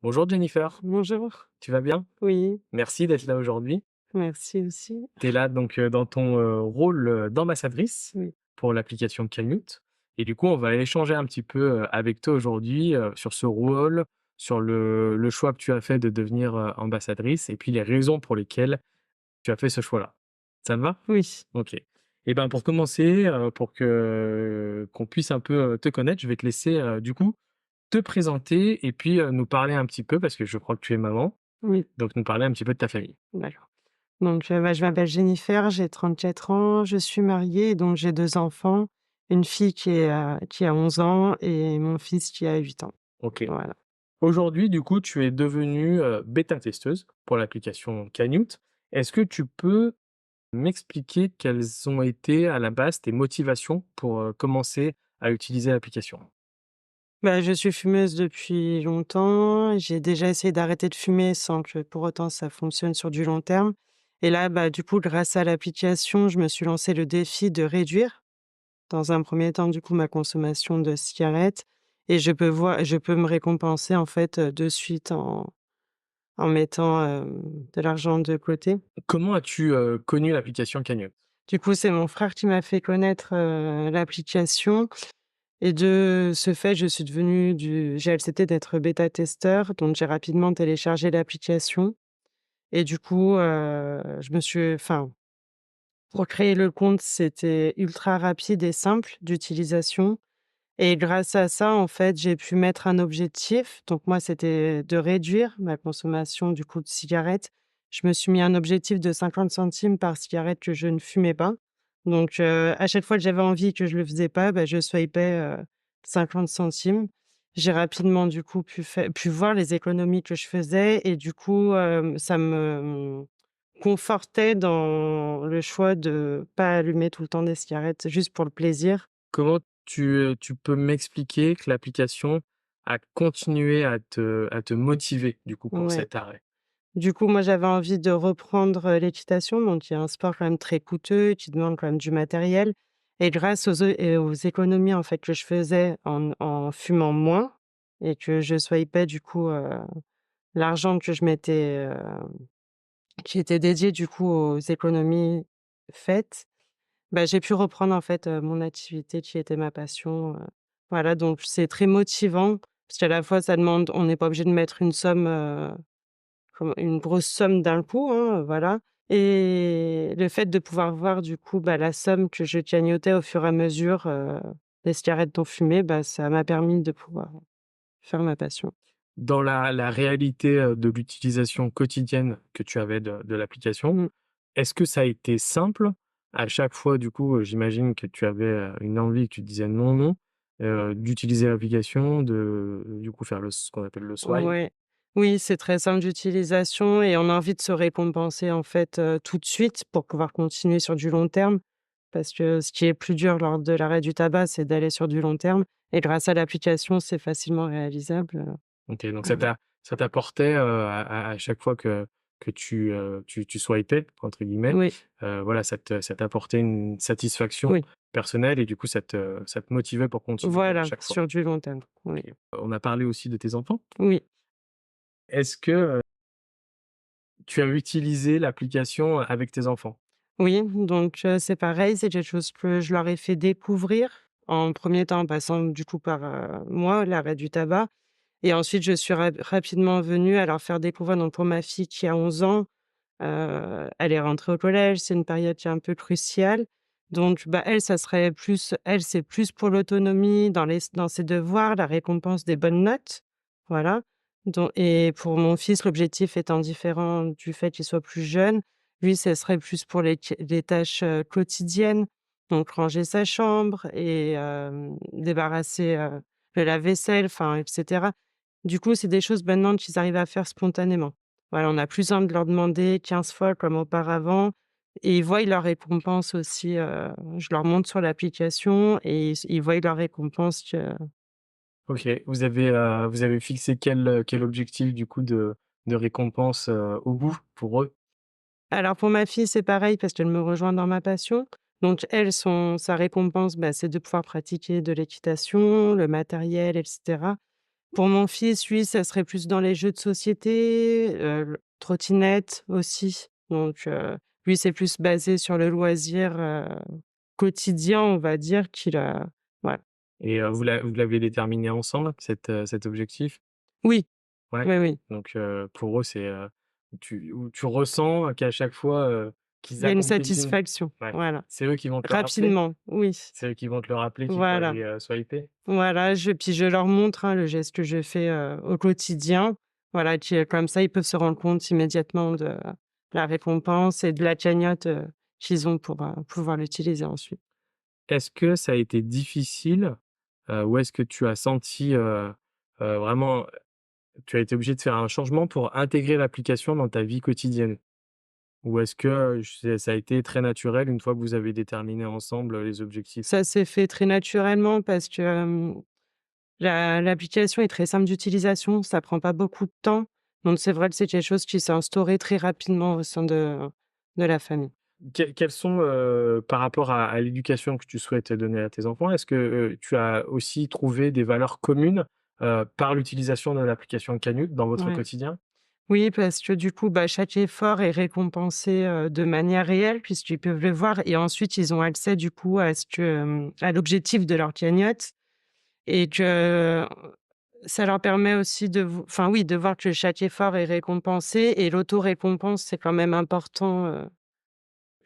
Bonjour Jennifer, Bonjour. tu vas bien? Oui, Merci d'être là aujourd'hui. merci aussi. Tu es là donc dans ton rôle d'ambassadrice Oui, pour l'application Canute. Et du coup, on va échanger un petit peu avec toi aujourd'hui sur ce rôle, sur le choix que tu as fait de devenir ambassadrice et puis les raisons pour lesquelles tu as fait ce choix-là. Ça te va? oui, Ok. Et ben pour commencer, pour que qu'on puisse un peu te connaître, je vais te laisser du coup te présenter et puis nous parler un petit peu, parce que je crois que tu es maman, oui, donc nous parler un petit peu de ta famille. d'accord. Donc, je m'appelle Jennifer, j'ai 34 ans, je suis mariée, donc j'ai 2 enfants, une fille qui a 11 ans et mon fils qui a 8 ans. OK. Voilà. Aujourd'hui, du coup, tu es devenue, bêta-testeuse pour l'application Canute. Est-ce que tu peux m'expliquer quelles ont été à la base tes motivations pour, commencer à utiliser l'application? Bah, je suis fumeuse depuis longtemps, j'ai déjà essayé d'arrêter de fumer sans que pour autant ça fonctionne sur du long terme et là, bah, du coup, grâce à l'application, je me suis lancé le défi de réduire dans un premier temps, du coup, ma consommation de cigarettes et je peux me récompenser, en fait, de suite en mettant, de l'argent de côté. Comment as-tu, connu l'application Canute? Du coup, c'est mon frère qui m'a fait connaître, l'application et de ce fait, je suis devenue du j'ai accepté d'être bêta-testeur, donc j'ai rapidement téléchargé l'application et du coup, je me suis enfin, pour créer le compte, c'était ultra rapide et simple d'utilisation. Et grâce à ça, en fait, j'ai pu mettre un objectif. Donc moi, c'était de réduire ma consommation, du coup, de cigarettes. Je me suis mis un objectif de 50 centimes par cigarette que je ne fumais pas. Donc, à chaque fois que j'avais envie et que je le faisais pas, bah, je swipais, 50 centimes. J'ai rapidement, du coup, pu voir les économies que je faisais et du coup, ça me confortait dans le choix de pas allumer tout le temps des cigarettes juste pour le plaisir. Comment tu peux m'expliquer que l'application a continué à te motiver, du coup, pour Ouais. cet arrêt? Du coup, moi, j'avais envie de reprendre, l'équitation, donc il y a un sport quand même très coûteux qui demande quand même du matériel et grâce aux économies, en fait, que je faisais en fumant moins et que je swipais du coup, l'argent que je mettais, qui était dédié du coup aux économies faites, bah, j'ai pu reprendre en fait, mon activité qui était ma passion, voilà donc c'est très motivant parce qu'à la fois ça demande on n'est pas obligé de mettre une somme, comme une grosse somme d'un coup, hein, voilà et le fait de pouvoir voir du coup, bah, la somme que je grignotais au fur et à mesure, des cigarettes non fumées, bah, ça m'a permis de pouvoir faire ma passion. Dans la réalité, de l'utilisation quotidienne que tu avais de l'application, Mmh. est-ce que ça a été simple? À chaque fois, du coup, j'imagine que tu avais, une envie, que tu disais: «Non, non», d'utiliser l'application, de, du coup, faire ce qu'on appelle le swipe. Ouais. Oui, c'est très simple d'utilisation et on a envie de se récompenser en fait, tout de suite pour pouvoir continuer sur du long terme. Parce que ce qui est plus dur lors de l'arrêt du tabac, c'est d'aller sur du long terme et grâce à l'application, c'est facilement réalisable, OK, donc voilà. ça t'apportait, à chaque fois que tu «swipais» entre guillemets, Oui, voilà, ça t'apportait une satisfaction oui, personnelle et du coup ça te motivait pour continuer à voilà, chaque fois. sur du long terme, oui. OK. On a parlé aussi de tes enfants. Oui, Est-ce que, tu as utilisé l'application avec tes enfants? oui, donc c'est pareil, c'est quelque chose que je leur ai fait découvrir, en premier temps en passant du coup par, moi, l'arrêt du tabac et ensuite je suis rapidement venue à leur faire découvrir donc pour ma fille qui a 11 ans. Elle est rentrée au collège, c'est une période qui est un peu cruciale. Donc, bah, elle, ça serait plus elle, c'est plus pour l'autonomie dans ses devoirs, la récompense des bonnes notes, voilà. Et pour mon fils, l'objectif étant différent du fait qu'il soit plus jeune. Lui, ce serait plus pour les tâches, quotidiennes, donc ranger sa chambre et débarrasser, le lave-vaisselle, enfin et cetera. Du coup, c'est des choses maintenant qu'ils arrivent à faire spontanément. Voilà, on n'a plus besoin de leur demander 15 fois comme auparavant et ils voient leur récompense aussi, je leur montre sur l'application et ils voient leur récompense que OK. Vous avez fixé quel objectif du coup de récompense, au bout pour eux? alors pour ma fille, c'est pareil parce qu'elle me rejoint dans ma passion. Donc elle, sa récompense, bah, c'est de pouvoir pratiquer de l'équitation, le matériel et cetera. Pour mon fils, lui, ça serait plus dans les jeux de société, le trottinette aussi. Donc lui, c'est plus basé sur le loisir, quotidien, on va dire qu'il a voilà. Et vous l'avez déterminé ensemble cet objectif? Oui, Ouais, oui, oui. donc pour eux, c'est, tu ressens qu'à chaque fois, Il qu'ils y a une accomplissent une satisfaction, ouais, voilà. c'est eux qui vont te le rappeler? Rapidement, oui. C'est eux qui vont te le rappeler qu'il faut Voilà, aller, swiper? voilà, je leur montre, hein, le geste que je fais, au quotidien. Voilà, comme ça, ils peuvent se rendre compte immédiatement de la récompense et de la cagnotte, qu'ils ont pour, pouvoir l'utiliser ensuite. Est-ce que ça a été difficile, ou est-ce que tu as senti, vraiment tu as été obligé de faire un changement pour intégrer l'application dans ta vie quotidienne? Ou est-ce que, ça a été très naturel une fois que vous avez déterminé ensemble, les objectifs? Ça s'est fait très naturellement parce que, l'application est très simple d'utilisation, ça prend pas beaucoup de temps. Donc c'est vrai que c'est quelque chose qui s'est instauré très rapidement au sein de la famille. Quelles sont, par rapport à l'éducation que tu souhaites donner à tes enfants, est-ce que, tu as aussi trouvé des valeurs communes, par l'utilisation de l'application Canut dans votre Ouais. quotidien? Oui, parce que du coup, bah, chaque effort est récompensé, de manière réelle puisqu'ils peuvent le voir et ensuite ils ont accès du coup à ce que, à l'objectif de leur cagnotte et que ça leur permet aussi enfin oui, de voir que chaque effort est récompensé et l'auto-récompense, c'est quand même important,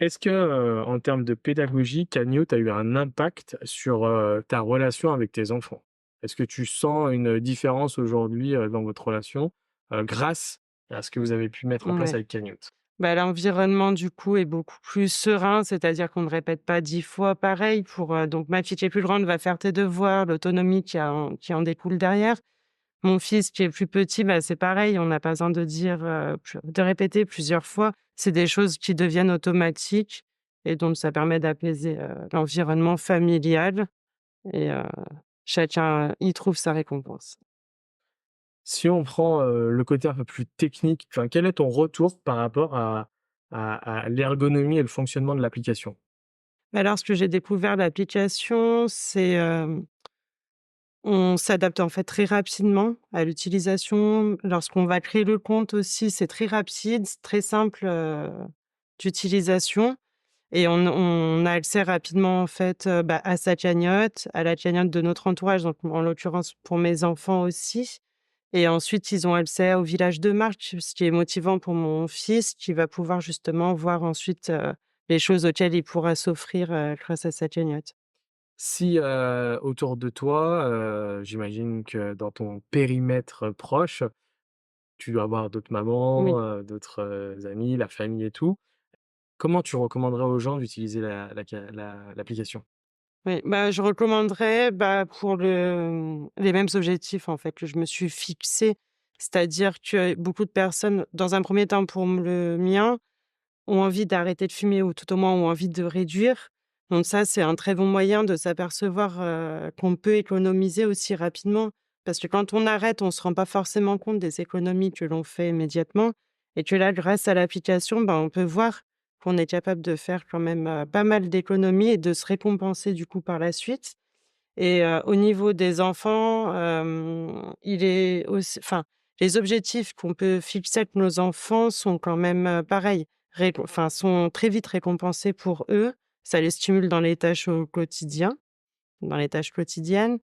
Est-ce que, en termes de pédagogie, Canut a eu un impact sur, ta relation avec tes enfants? Est-ce que tu sens une différence aujourd'hui, dans votre relation, grâce à ce que vous avez pu mettre en place ouais. avec Canut? Bah, l'environnement du coup est beaucoup plus serein, c'est-à-dire qu'on ne répète pas 10 fois pareil pour, donc ma fille qui est plus grande va faire tes devoirs, l'autonomie qui en découle derrière. Mon fils qui est plus petit, bah, c'est pareil, on n'a pas besoin de dire, de répéter plusieurs fois. C'est des choses qui deviennent automatiques et donc ça permet d'apaiser, l'environnement familial et chacun y trouve sa récompense. Si on prend, le côté un peu plus technique, enfin, quel est ton retour par rapport à l'ergonomie et le fonctionnement de l'application? Bah, lorsque j'ai découvert l'application, on s'adapte en fait très rapidement à l'utilisation. Lorsqu'on va créer le compte aussi, c'est très rapide, c'est très simple, d'utilisation. Et on a accès rapidement en fait, bah, à sa cagnotte, à la cagnotte de notre entourage, donc en l'occurrence pour mes enfants aussi. Et ensuite, ils ont accès au village de marche, ce qui est motivant pour mon fils qui va pouvoir justement voir ensuite, les choses auxquelles il pourra s'offrir, grâce à sa cagnotte. Si, autour de toi, j'imagine que dans ton périmètre proche, tu dois avoir d'autres mamans, Oui, d'autres, amis, la famille et tout. Comment tu recommanderais aux gens d'utiliser l'application? oui, bah, je recommanderais, bah, pour les mêmes objectifs en fait que je me suis fixés. C'est-à-dire que beaucoup de personnes, dans un premier temps pour le mien, ont envie d'arrêter de fumer ou tout au moins ont envie de réduire. Donc ça, c'est un très bon moyen de s'apercevoir, qu'on peut économiser aussi rapidement. Parce que quand on arrête, on ne se rend pas forcément compte des économies que l'on fait immédiatement et que là, grâce à l'application, ben, on peut voir qu'on est capable de faire quand même, pas mal d'économies et de se récompenser du coup par la suite. Et au niveau des enfants, il est aussi enfin, les objectifs qu'on peut fixer avec nos enfants sont quand même, pareils, sont très vite récompensés pour eux. Ça les stimule dans les tâches au quotidien, dans les tâches quotidiennes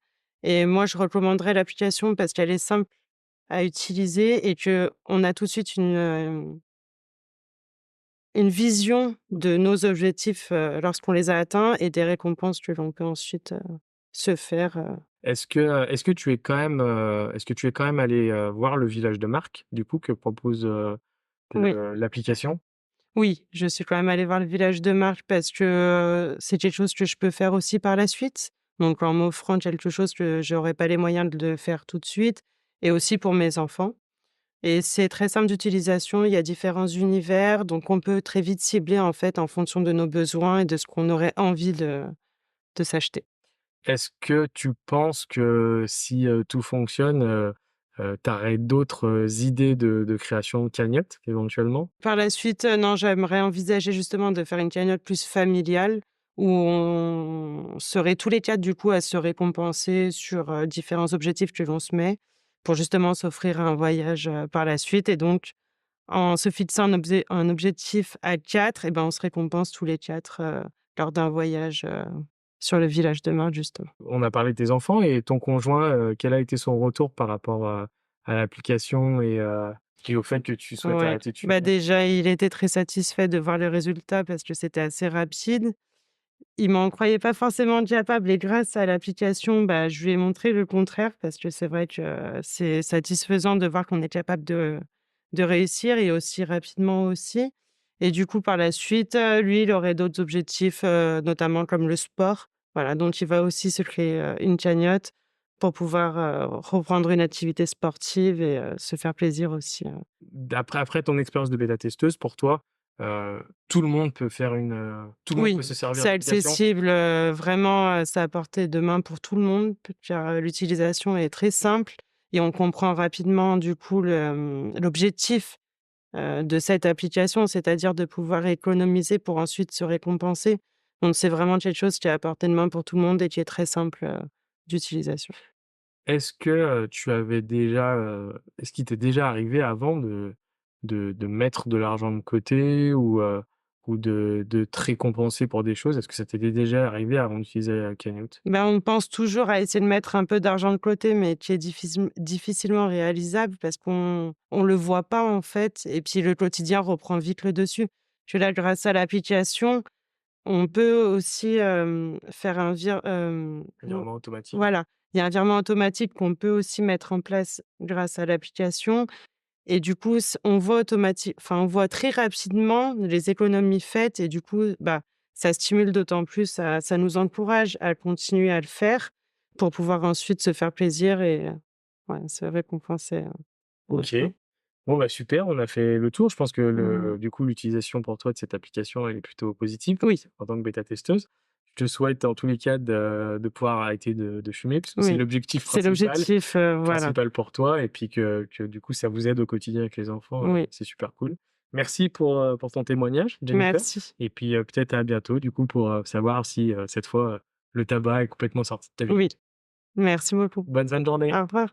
et moi, je recommanderais l'application parce qu'elle est simple à utiliser et qu'on a tout de suite une vision de nos objectifs, lorsqu'on les a atteints et des récompenses que l'on peut ensuite, se faire, Est-ce que tu es quand même, allé, voir le village de Marc, du coup, que propose, oui. l'application? Oui, je suis quand même allée voir le village de Marche parce que, c'est quelque chose que je peux faire aussi par la suite. Donc en m'offrant quelque chose que j'aurais pas les moyens de faire tout de suite et aussi pour mes enfants et c'est très simple d'utilisation. Il y a différents univers, donc on peut très vite cibler, en fait, en fonction de nos besoins et de ce qu'on aurait envie de s'acheter. Est-ce que tu penses que si, tout fonctionne, tu aurais d'autres, idées de création de cagnotte, éventuellement? Par la suite, non, j'aimerais envisager justement de faire une cagnotte plus familiale où on serait tous les 4 du coup à se récompenser sur, différents objectifs que l'on se met. pour justement s'offrir un voyage, par la suite et donc en se fixant un objectif à 4 et ben, on se récompense tous les 4 lors d'un voyage, sur le village de Marne justement. On a parlé de tes enfants et ton conjoint, quel a été son retour par rapport, à l'application et au fait que tu souhaites Ouais, arrêter de bah, fumer? déjà, il était très satisfait de voir le résultat parce que c'était assez rapide. Il m'en croyait pas forcément capable et grâce à l'application, bah, je lui ai montré le contraire parce que c'est vrai que c'est satisfaisant de voir qu'on est capable de réussir et aussi rapidement aussi et du coup, par la suite, lui, il aurait d'autres objectifs, notamment comme le sport, voilà, donc il va aussi se créer, une cagnotte pour pouvoir, reprendre une activité sportive et se faire plaisir aussi, Après ton expérience de bêta-testeuse, pour toi, tout le monde peut faire tout le monde peut Oui, se servir c'est de l'application? accessible, vraiment, c'est à portée de main pour tout le monde, car, l'utilisation est très simple et on comprend rapidement du coup l'objectif, de cette application, c'est-à-dire de pouvoir économiser pour ensuite se récompenser. Donc c'est vraiment quelque chose qui est à portée de main pour tout le monde et qui est très simple, d'utilisation. Est-ce que, tu avais déjà, est-ce qu'il t'est déjà arrivé avant de mettre de l'argent de côté ou de te récompenser pour des choses? Est-ce que ça t'était déjà arrivé avant d'utiliser, Canyoute? Ben, on pense toujours à essayer de mettre un peu d'argent de côté, mais qui est difficilement réalisable parce qu'on le voit pas, en fait et puis le quotidien reprend vite le dessus. Que là, grâce à l'application, on peut aussi, faire un Virement automatique? voilà, il y a un virement automatique qu'on peut aussi mettre en place grâce à l'application et du coup, on voit très rapidement les économies faites et du coup, bah, ça stimule d'autant plus, ça nous encourage à continuer à le faire pour pouvoir ensuite se faire plaisir et ouais, se récompenser, à la OK. fin. Bon, bah, super, on a fait le tour. Je pense que Mmh. du coup, l'utilisation pour toi de cette application, elle est plutôt positive Oui, en tant que bêta-testeuse. Je te souhaite en tous les cas de pouvoir arrêter de fumer, parce que c'est oui, l'objectif c'est l'objectif, voilà. principal pour toi et puis que du coup, ça vous aide au quotidien avec les enfants, Oui, c'est super cool. Merci pour ton témoignage, Jennifer merci. et puis, peut-être à bientôt du coup pour, savoir si, cette fois, le tabac est complètement sorti de ta vie. Oui, merci beaucoup. Bonne fin de journée. Au revoir.